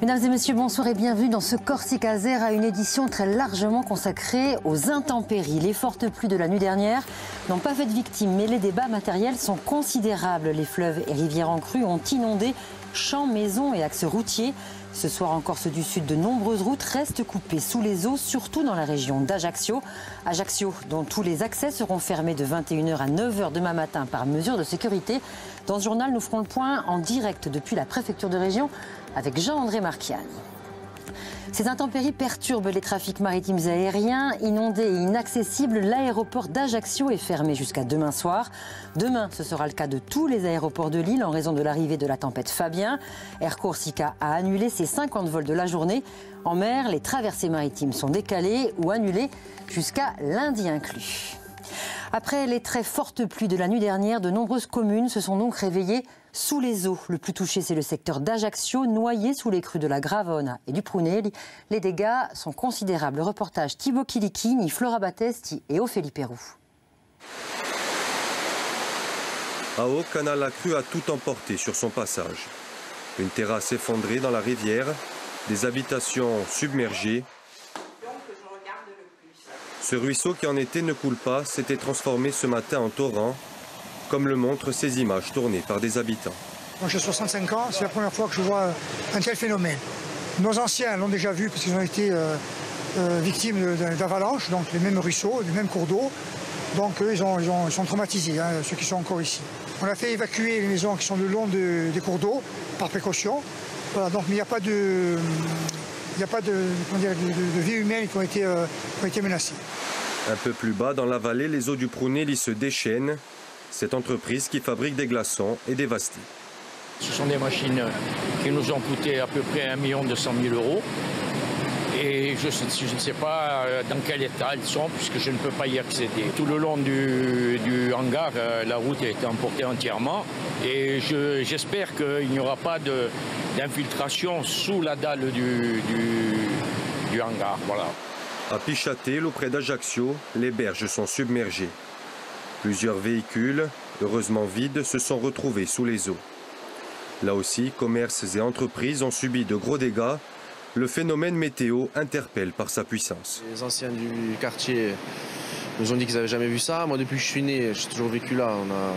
Mesdames et messieurs, bonsoir et bienvenue dans ce Corsica Zera, une édition très largement consacrée aux intempéries. Les fortes pluies de la nuit dernière n'ont pas fait de victimes, mais les débats matériels sont considérables. Les fleuves et rivières en crue ont inondé champs, maisons et axes routiers. Ce soir en Corse du Sud, de nombreuses routes restent coupées sous les eaux, surtout dans la région d'Ajaccio. Ajaccio, dont tous les accès seront fermés de 21h à 9h demain matin par mesure de sécurité. Dans ce journal, nous ferons le point en direct depuis la préfecture de région avec Jean-André Marchiani. Ces intempéries perturbent les trafics maritimes et aériens. Inondé et inaccessible, l'aéroport d'Ajaccio est fermé jusqu'à demain soir. Demain, ce sera le cas de tous les aéroports de l'île en raison de l'arrivée de la tempête Fabien. Air Corsica a annulé ses 50 vols de la journée. En mer, les traversées maritimes sont décalées ou annulées jusqu'à lundi inclus. Après les très fortes pluies de la nuit dernière, de nombreuses communes se sont donc réveillées sous les eaux. Le plus touché, c'est le secteur d'Ajaccio, noyé sous les crues de la Gravona et du Prunelli. Les dégâts sont considérables. Reportage Thibaut Kilichini, Flora Battesti et Ophélie Perrou. À Haut, Canal la Crue a tout emporté sur son passage. Une terrasse effondrée dans la rivière, des habitations submergées. Ce ruisseau qui en été ne coule pas s'était transformé ce matin en torrent, comme le montrent ces images tournées par des habitants. Moi j'ai 65 ans, c'est la première fois que je vois un tel phénomène. Nos anciens l'ont déjà vu parce qu'ils ont été victimes d'avalanches, donc les mêmes ruisseaux, les mêmes cours d'eau. Donc eux, ils sont traumatisés, hein, ceux qui sont encore ici. On a fait évacuer les maisons qui sont le long des cours d'eau par précaution. Voilà, donc il n'y a pas de... Il n'y a pas de vie humaine qui ont été menacées. Un peu plus bas, dans la vallée, les eaux du Prunelli se déchaînent. Cette entreprise qui fabrique des glaçons est dévastée. Ce sont des machines qui nous ont coûté à peu près 1 200 000 €. Et je ne sais pas dans quel état elles sont, puisque je ne peux pas y accéder. Tout le long du hangar, la route a été emportée entièrement. Et j'espère qu'il n'y aura pas d'infiltration sous la dalle du hangar. Voilà. À Pichatel, auprès d'Ajaccio, les berges sont submergées. Plusieurs véhicules, heureusement vides, se sont retrouvés sous les eaux. Là aussi, commerces et entreprises ont subi de gros dégâts. Le phénomène météo interpelle par sa puissance. Les anciens du quartier nous ont dit qu'ils n'avaient jamais vu ça. Moi, depuis que je suis né, j'ai toujours vécu là. On n'a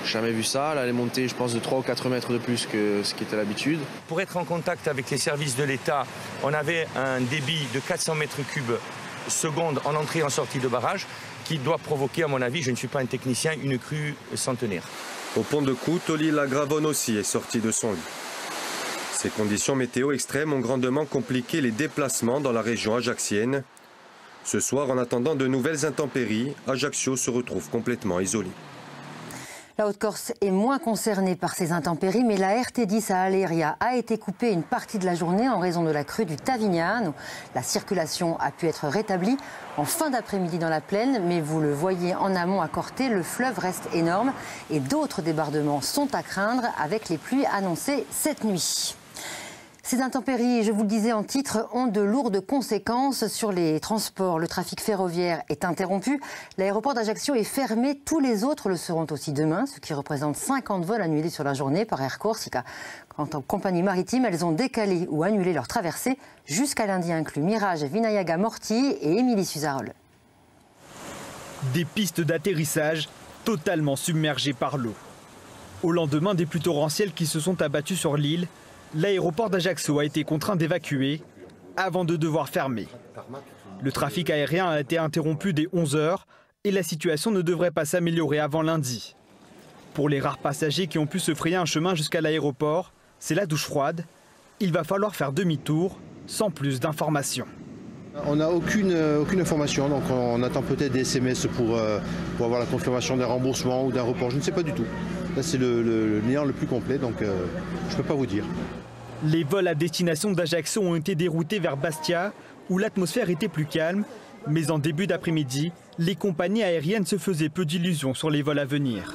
jamais vu ça. Là, elle est montée, je pense, de 3 ou 4 mètres de plus que ce qui était l'habitude. Pour être en contact avec les services de l'État, on avait un débit de 400 mètres cubes seconde en entrée et en sortie de barrage qui doit provoquer, à mon avis, je ne suis pas un technicien, une crue centenaire. Au pont de Coutoli, la Gravone aussi est sortie de son lit. Ces conditions météo extrêmes ont grandement compliqué les déplacements dans la région ajaxienne. Ce soir, en attendant de nouvelles intempéries, Ajaccio se retrouve complètement isolé. La Haute-Corse est moins concernée par ces intempéries, mais la RT10 à Aleria a été coupée une partie de la journée en raison de la crue du Tavignano. La circulation a pu être rétablie en fin d'après-midi dans la plaine, mais vous le voyez en amont à Corté, le fleuve reste énorme et d'autres débordements sont à craindre avec les pluies annoncées cette nuit. Ces intempéries, je vous le disais en titre, ont de lourdes conséquences sur les transports. Le trafic ferroviaire est interrompu. L'aéroport d'Ajaccio est fermé. Tous les autres le seront aussi demain, ce qui représente 50 vols annulés sur la journée par Air Corsica. Quant aux compagnies maritimes, elles ont décalé ou annulé leur traversée jusqu'à lundi inclus. Mirage, Vinayaga Morti et Émilie Suzarol. Des pistes d'atterrissage totalement submergées par l'eau. Au lendemain des pluies torrentielles qui se sont abattues sur l'île, l'aéroport d'Ajaccio a été contraint d'évacuer avant de devoir fermer. Le trafic aérien a été interrompu dès 11 h et la situation ne devrait pas s'améliorer avant lundi. Pour les rares passagers qui ont pu se frayer un chemin jusqu'à l'aéroport, c'est la douche froide. Il va falloir faire demi-tour sans plus d'informations. On n'a aucune information, donc on attend peut-être des SMS pour avoir la confirmation d'un remboursement ou d'un report. Je ne sais pas du tout. Là, c'est le néant le plus complet, donc je ne peux pas vous dire. Les vols à destination d'Ajaccio ont été déroutés vers Bastia, où l'atmosphère était plus calme. Mais en début d'après-midi, les compagnies aériennes se faisaient peu d'illusions sur les vols à venir.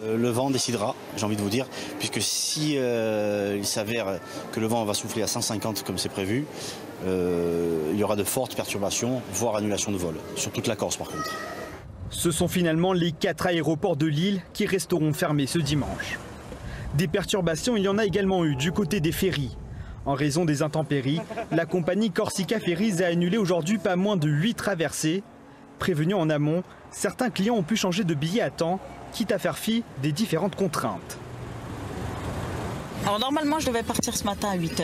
Le vent décidera, j'ai envie de vous dire, puisque si il s'avère que le vent va souffler à 150 comme c'est prévu, il y aura de fortes perturbations, voire annulation de vol, sur toute la Corse par contre. Ce sont finalement les 4 aéroports de l'île qui resteront fermés ce dimanche. Des perturbations, il y en a également eu du côté des ferries. En raison des intempéries, la compagnie Corsica Ferries a annulé aujourd'hui pas moins de 8 traversées. Prévenus en amont, certains clients ont pu changer de billet à temps, quitte à faire fi des différentes contraintes. Alors normalement je devais partir ce matin à 8h.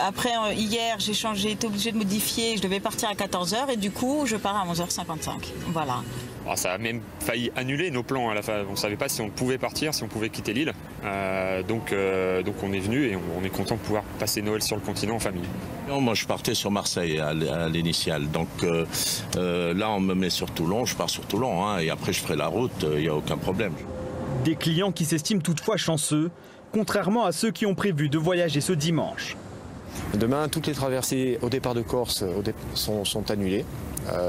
Après hier j'ai été obligée de modifier, je devais partir à 14h et du coup je pars à 11h55. Voilà. Alors, ça a même failli annuler nos plans à la fin. On ne savait pas si on pouvait partir, si on pouvait quitter l'île. Donc on est venu et on est content de pouvoir passer Noël sur le continent en famille. Non, moi je partais sur Marseille à l'initiale. Donc là on me met sur Toulon, je pars sur Toulon hein, et après je ferai la route, il n'y a aucun problème. Des clients qui s'estiment toutefois chanceux, contrairement à ceux qui ont prévu de voyager ce dimanche. Demain, toutes les traversées au départ de Corse sont annulées.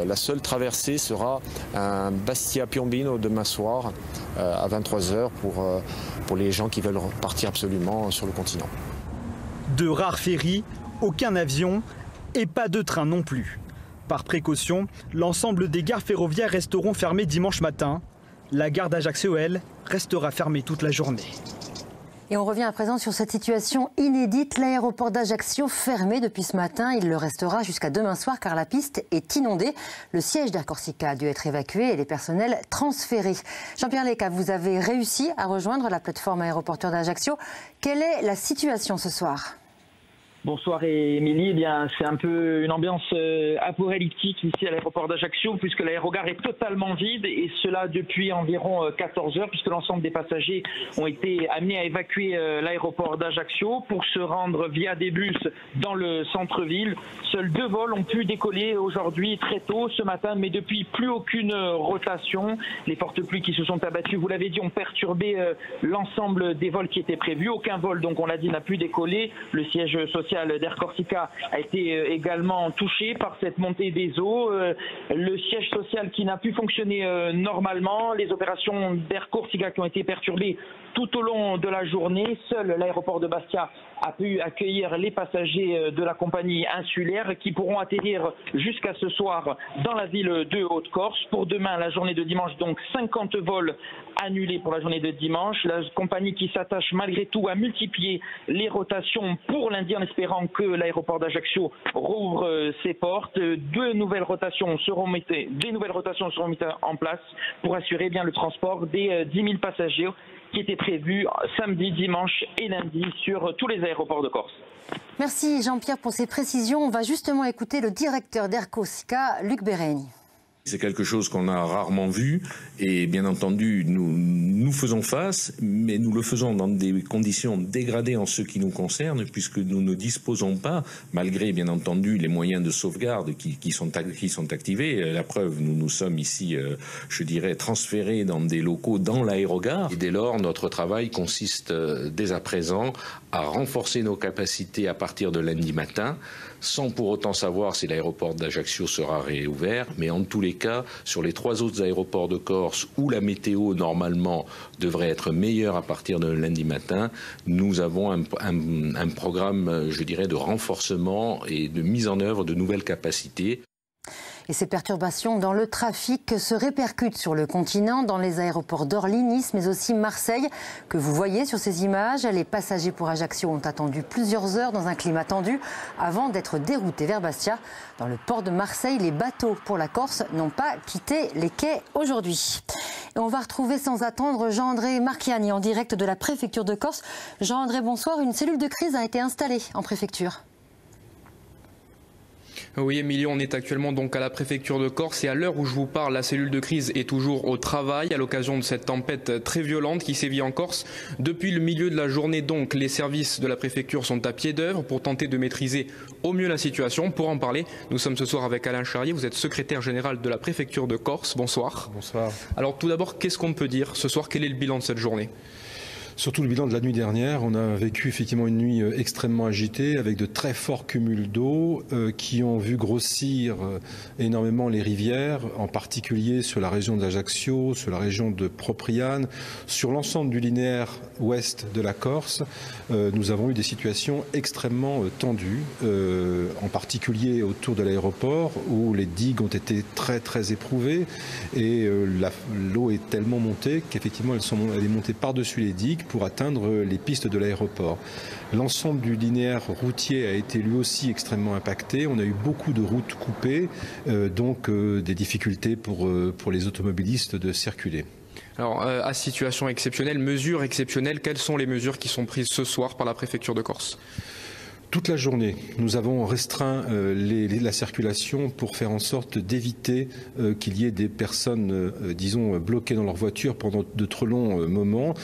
La seule traversée sera un Bastia-Piombino demain soir à 23h pour les gens qui veulent partir absolument sur le continent. De rares ferries, aucun avion et pas de train non plus. Par précaution, l'ensemble des gares ferroviaires resteront fermées dimanche matin. La gare d'Ajaccio, elle, restera fermée toute la journée. Et on revient à présent sur cette situation inédite. L'aéroport d'Ajaccio fermé depuis ce matin. Il le restera jusqu'à demain soir car la piste est inondée. Le siège d'Air Corsica a dû être évacué et les personnels transférés. Jean-Pierre Leca, vous avez réussi à rejoindre la plateforme aéroportuaire d'Ajaccio. Quelle est la situation ce soir ? Bonsoir Émilie, eh bien c'est un peu une ambiance apocalyptique ici à l'aéroport d'Ajaccio puisque l'aérogare est totalement vide et cela depuis environ 14 heures puisque l'ensemble des passagers ont été amenés à évacuer l'aéroport d'Ajaccio pour se rendre via des bus dans le centre-ville. Seuls 2 vols ont pu décoller aujourd'hui très tôt ce matin mais depuis plus aucune rotation. Les fortes pluies qui se sont abattues, vous l'avez dit, ont perturbé l'ensemble des vols qui étaient prévus. Aucun vol, donc on l'a dit, n'a pu décoller. Le siège social d'Air Corsica a été également touché par cette montée des eaux. Le siège social qui n'a pu fonctionner normalement, les opérations d'Air Corsica qui ont été perturbées tout au long de la journée. Seul l'aéroport de Bastia a pu accueillir les passagers de la compagnie insulaire qui pourront atterrir jusqu'à ce soir dans la ville de Haute-Corse. Pour demain, la journée de dimanche, donc 50 vols annulés pour la journée de dimanche. La compagnie qui s'attache malgré tout à multiplier les rotations pour lundi en espérant que l'aéroport d'Ajaccio rouvre ses portes. Des nouvelles rotations seront mises en place pour assurer bien le transport des 10 000 passagers qui étaient prévus samedi, dimanche et lundi sur tous les aéroports de Corse. Merci Jean-Pierre pour ces précisions. On va justement écouter le directeur d'Air Corsica, Luc Bereni. C'est quelque chose qu'on a rarement vu et bien entendu nous faisons face, mais nous le faisons dans des conditions dégradées en ce qui nous concerne puisque nous ne disposons pas, malgré bien entendu les moyens de sauvegarde qui sont activés. La preuve, nous sommes ici, je dirais, transférés dans des locaux dans l'aérogare. Et dès lors, notre travail consiste dès à présent à renforcer nos capacités à partir de lundi matin, sans pour autant savoir si l'aéroport d'Ajaccio sera réouvert, mais en tous les cas, sur les 3 autres aéroports de Corse où la météo normalement devrait être meilleure à partir de lundi matin, nous avons un programme, je dirais, de renforcement et de mise en œuvre de nouvelles capacités. Et ces perturbations dans le trafic se répercutent sur le continent, dans les aéroports d'Orly, Nice, mais aussi Marseille, que vous voyez sur ces images. Les passagers pour Ajaccio ont attendu plusieurs heures dans un climat tendu avant d'être déroutés vers Bastia. Dans le port de Marseille, les bateaux pour la Corse n'ont pas quitté les quais aujourd'hui. Et on va retrouver sans attendre Jean-André Marchiani en direct de la préfecture de Corse. Jean-André, bonsoir. Une cellule de crise a été installée en préfecture. Oui, Émilie, on est actuellement donc à la préfecture de Corse et à l'heure où je vous parle, la cellule de crise est toujours au travail à l'occasion de cette tempête très violente qui sévit en Corse. Depuis le milieu de la journée, donc, les services de la préfecture sont à pied d'œuvre pour tenter de maîtriser au mieux la situation. Pour en parler, nous sommes ce soir avec Alain Charrier, vous êtes secrétaire général de la préfecture de Corse. Bonsoir. Bonsoir. Alors tout d'abord, qu'est-ce qu'on peut dire ce soir? Quel est le bilan de cette journée? Surtout le bilan de la nuit dernière, on a vécu effectivement une nuit extrêmement agitée avec de très forts cumuls d'eau qui ont vu grossir énormément les rivières, en particulier sur la région d'Ajaccio, sur la région de Propriane, sur l'ensemble du linéaire ouest de la Corse. Nous avons eu des situations extrêmement tendues, en particulier autour de l'aéroport où les digues ont été très éprouvées et l'eau est tellement montée qu'effectivement elle est montée par-dessus les digues, pour atteindre les pistes de l'aéroport. L'ensemble du linéaire routier a été lui aussi extrêmement impacté. On a eu beaucoup de routes coupées, donc des difficultés pour les automobilistes de circuler. Alors, à situation exceptionnelle, mesures exceptionnelles, quelles sont les mesures qui sont prises ce soir par la préfecture de Corse ? Toute la journée, nous avons restreint la circulation pour faire en sorte d'éviter qu'il y ait des personnes, disons, bloquées dans leur voiture pendant de trop longs moments.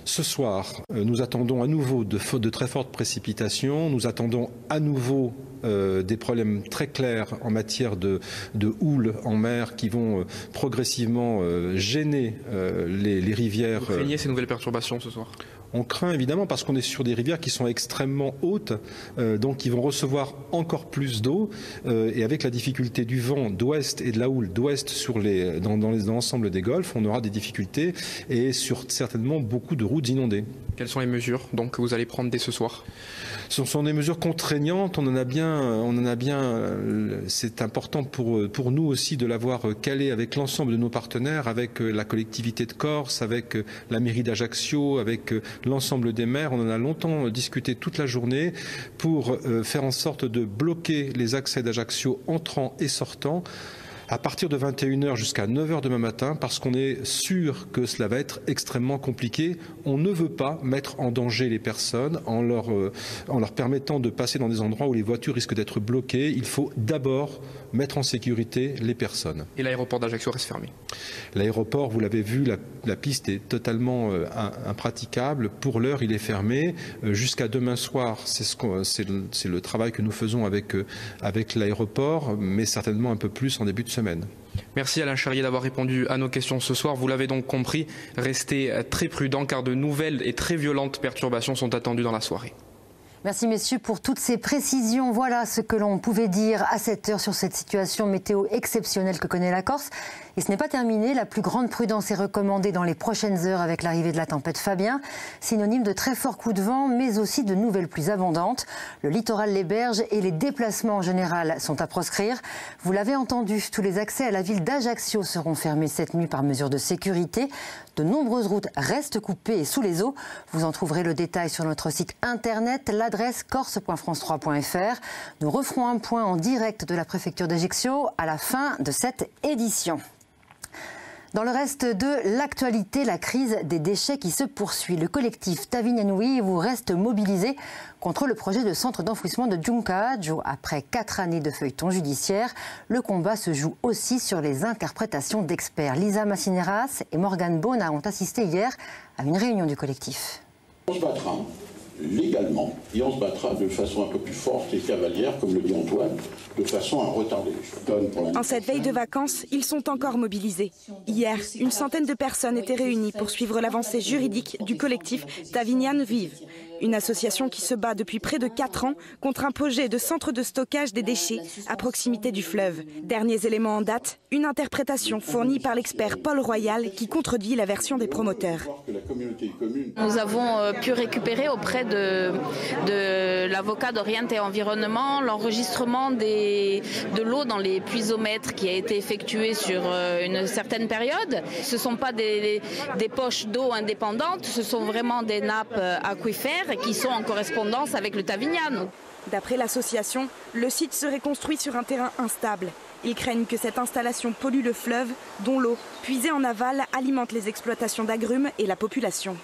Ce soir, nous attendons à nouveau de très fortes précipitations. Nous attendons à nouveau des problèmes très clairs en matière de houle en mer qui vont progressivement gêner les rivières. Vous craignez ces nouvelles perturbations ce soir ? On craint évidemment parce qu'on est sur des rivières qui sont extrêmement hautes, donc qui vont recevoir encore plus d'eau. Et avec la difficulté du vent d'ouest et de la houle d'ouest dans l'ensemble des golfes, on aura des difficultés et sur certainement beaucoup de routes inondées. Quelles sont les mesures donc, que vous allez prendre dès ce soir ? Ce sont des mesures contraignantes. On en a bien. C'est important pour nous aussi de l'avoir calé avec l'ensemble de nos partenaires, avec la collectivité de Corse, avec la mairie d'Ajaccio, avec l'ensemble des maires. On en a longtemps discuté toute la journée pour faire en sorte de bloquer les accès d'Ajaccio entrant et sortant à partir de 21h jusqu'à 9h demain matin, parce qu'on est sûr que cela va être extrêmement compliqué. On ne veut pas mettre en danger les personnes en leur permettant de passer dans des endroits où les voitures risquent d'être bloquées. Il faut d'abord mettre en sécurité les personnes. Et l'aéroport d'Ajaccio reste fermé ? L'aéroport, vous l'avez vu, la piste est totalement impraticable. Pour l'heure, il est fermé. Jusqu'à demain soir, c'est le travail que nous faisons avec l'aéroport, mais certainement un peu plus en début de semaine. Merci Alain Charrier d'avoir répondu à nos questions ce soir. Vous l'avez donc compris, restez très prudents car de nouvelles et très violentes perturbations sont attendues dans la soirée. Merci messieurs pour toutes ces précisions. Voilà ce que l'on pouvait dire à cette heure sur cette situation météo exceptionnelle que connaît la Corse. Et ce n'est pas terminé, la plus grande prudence est recommandée dans les prochaines heures avec l'arrivée de la tempête Fabien, synonyme de très forts coups de vent mais aussi de nouvelles pluies abondantes. Le littoral, les berges et les déplacements en général sont à proscrire. Vous l'avez entendu, tous les accès à la ville d'Ajaccio seront fermés cette nuit par mesure de sécurité. De nombreuses routes restent coupées et sous les eaux. Vous en trouverez le détail sur notre site internet, l'adresse corse.france3.fr. Nous referons un point en direct de la préfecture d'Ajaccio à la fin de cette édition. Dans le reste de l'actualité, la crise des déchets qui se poursuit. Le collectif Tavignanoui vous reste mobilisé contre le projet de centre d'enfouissement de Giuncaggio. Après 4 années de feuilleton judiciaire, le combat se joue aussi sur les interprétations d'experts. Lisa Massineras et Morgane Bona ont assisté hier à une réunion du collectif. On se battra légalement et on se battra de façon un peu plus forte et cavalière, comme le dit Antoine, de façon à retarder les choses. En cette veille de vacances, ils sont encore mobilisés. Hier, une centaine de personnes étaient réunies pour suivre l'avancée juridique du collectif Tavignane Vive. Une association qui se bat depuis près de 4 ans contre un projet de centre de stockage des déchets à proximité du fleuve. Derniers éléments en date, une interprétation fournie par l'expert Paul Royal qui contredit la version des promoteurs. Nous avons pu récupérer auprès de l'avocat d'Oriente et Environnement l'enregistrement de l'eau dans les puisomètres qui a été effectué sur une certaine période. Ce ne sont pas des poches d'eau indépendantes, ce sont vraiment des nappes aquifères qui sont en correspondance avec le Tavignane. D'après l'association, le site serait construit sur un terrain instable. Ils craignent que cette installation pollue le fleuve, dont l'eau, puisée en aval, alimente les exploitations d'agrumes et la population.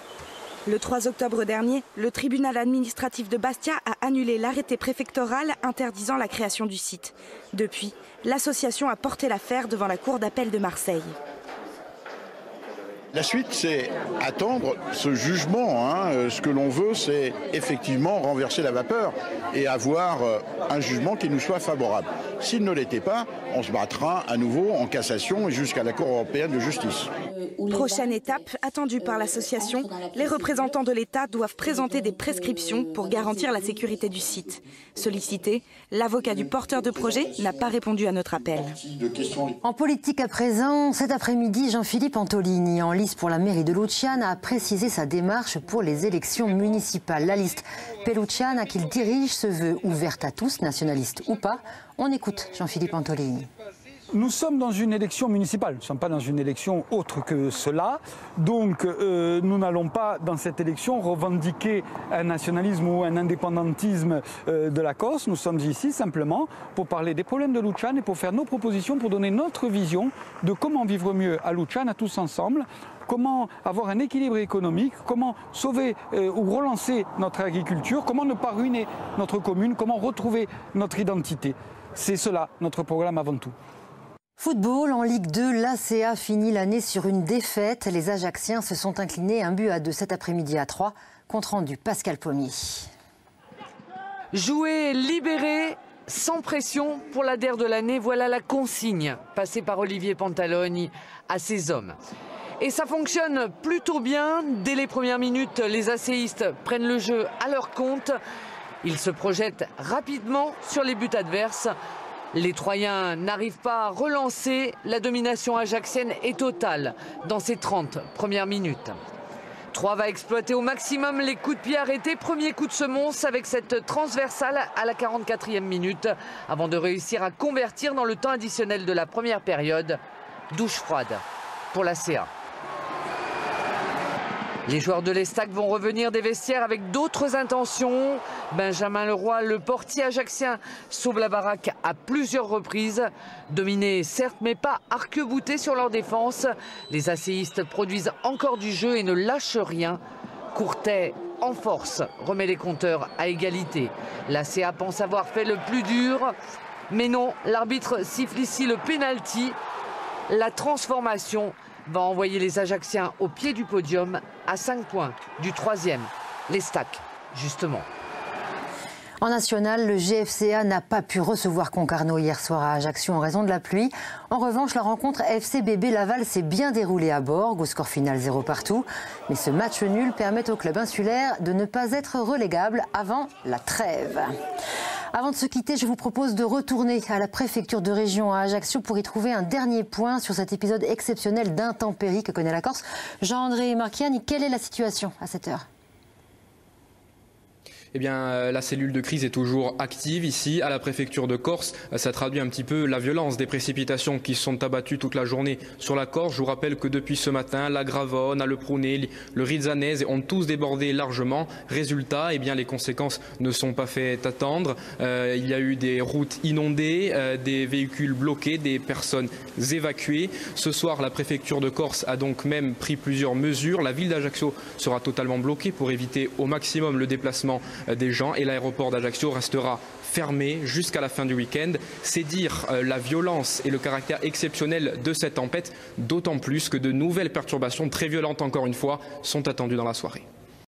Le 3 octobre dernier, le tribunal administratif de Bastia a annulé l'arrêté préfectoral interdisant la création du site. Depuis, l'association a porté l'affaire devant la cour d'appel de Marseille. La suite, c'est attendre ce jugement. Ce que l'on veut, c'est effectivement renverser la vapeur et avoir un jugement qui nous soit favorable. S'il ne l'était pas, on se battra à nouveau en cassation et jusqu'à la Cour européenne de justice. Prochaine étape attendue par l'association, les représentants de l'État doivent présenter des prescriptions pour garantir la sécurité du site. Sollicité, l'avocat du porteur de projet n'a pas répondu à notre appel. En politique à présent, cet après-midi, Jean-Philippe Antolini, en lice pour la mairie de Luciana, a précisé sa démarche pour les élections municipales. La liste Peluciana qu'il dirige se veut ouverte à tous, nationalistes ou pas. On écoute Jean-Philippe Antolini. Nous sommes dans une élection municipale, nous ne sommes pas dans une élection autre que cela. Donc nous n'allons pas dans cette élection revendiquer un nationalisme ou un indépendantisme de la Corse. Nous sommes ici simplement pour parler des problèmes de Luciane et pour faire nos propositions, pour donner notre vision de comment vivre mieux à Luciane, à tous ensemble. Comment avoir un équilibre économique, comment sauver ou relancer notre agriculture, comment ne pas ruiner notre commune, comment retrouver notre identité. C'est cela notre programme avant tout. Football, en Ligue 2, l'ACA finit l'année sur une défaite. Les Ajacciens se sont inclinés 1-2 cet après-midi à 3. Compte rendu Pascal Pommier. Jouer libéré, sans pression pour la DER de l'année, voilà la consigne passée par Olivier Pantaloni à ses hommes. Et ça fonctionne plutôt bien. Dès les premières minutes, les ACistes prennent le jeu à leur compte. Ils se projettent rapidement sur les buts adverses. Les Troyens n'arrivent pas à relancer. La domination ajaxienne est totale dans ces 30 premières minutes. Troyes va exploiter au maximum les coups de pied arrêtés. Premier coup de semonce avec cette transversale à la 44e minute avant de réussir à convertir dans le temps additionnel de la première période. Douche froide pour la CA. Les joueurs de l'Estac vont revenir des vestiaires avec d'autres intentions. Benjamin Leroy, le portier ajaxien, sauve la baraque à plusieurs reprises. Dominés certes, mais pas arc-boutés sur leur défense. Les ACistes produisent encore du jeu et ne lâchent rien. Courtet, en force, remet les compteurs à égalité. La CA pense avoir fait le plus dur. Mais non, l'arbitre siffle ici le pénalty. La transformation va envoyer les Ajacciens au pied du podium à 5 points du 3e, l'Estac, justement. En national, le GFCA n'a pas pu recevoir Concarneau hier soir à Ajaccio en raison de la pluie. En revanche, la rencontre FCBB Laval s'est bien déroulée à Borg, au score final 0 partout. Mais ce match nul permet au club insulaire de ne pas être relégable avant la trêve. Avant de se quitter, je vous propose de retourner à la préfecture de région à Ajaccio pour y trouver un dernier point sur cet épisode exceptionnel d'intempéries que connaît la Corse. Jean-André Marchiani, quelle est la situation à cette heure ? Eh bien, la cellule de crise est toujours active ici, à la préfecture de Corse. Ça traduit un petit peu la violence des précipitations qui sont abattues toute la journée sur la Corse. Je vous rappelle que depuis ce matin, la Gravone, le Prunay, le Rizzanese ont tous débordé largement. Résultat, eh bien, les conséquences ne sont pas faites attendre. Il y a eu des routes inondées, des véhicules bloqués, des personnes évacuées. Ce soir, la préfecture de Corse a donc même pris plusieurs mesures. La ville d'Ajaccio sera totalement bloquée pour éviter au maximum le déplacement des gens et l'aéroport d'Ajaccio restera fermé jusqu'à la fin du week-end. C'est dire la violence et le caractère exceptionnel de cette tempête, d'autant plus que de nouvelles perturbations très violentes encore une fois sont attendues dans la soirée.